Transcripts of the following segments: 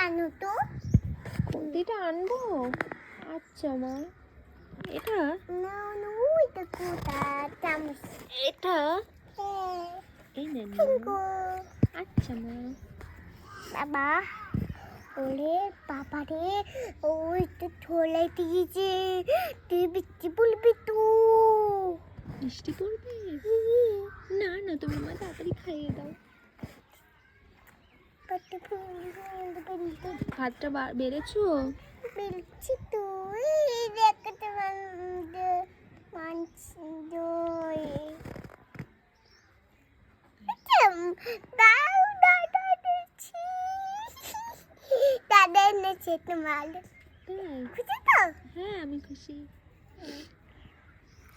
আনো তো। খুন্তিটা আনবো? আচ্ছা মা। এটা না না, ওইটা কোথা চামচ। এটা হ্যাঁ, এই নেন মা। থ্যাংকু। আচ্ছা মা। বাবা, ওরে বাবা রে, ওই তো ছোলাই দিয়েছে, তুই বৃষ্টি বলবি তো। বৃষ্টি পড়বে? না না, তুমি মা তাড়াতাড়ি খাইয়ে দাও। ভাতটা বেড়েছো? বেলছি তো, এই দেখতে মানছি দই। দাও দাও দাও দিচ্ছি। দাদা এনেছে তোমার, তাই? খুশি তো? হ্যাঁ আমি খুশি।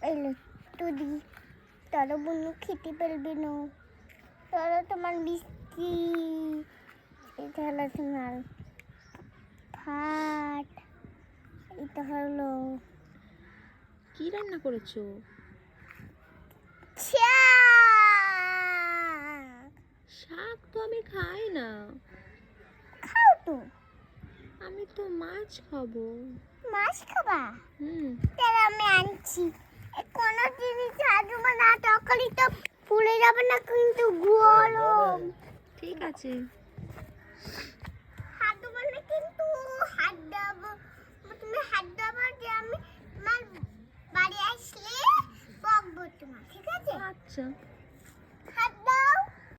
এলো তুই, তোর বোনু খেতে পারবে না, তোর তোমার বৃষ্টি। এটা হলো তোমার ভাত, এটা হলো কি রান্না করেছো? শাক। শাক তো আমি খাই না। খাও তো, আমি তো মাছ খাবো। মাছ খাবা? তাহলে আমি আনছি। কোনো জিনিস আজকে না, তরকারি তো পুড়ে যাবে না কিন্তু গরম। ঠিক আছে।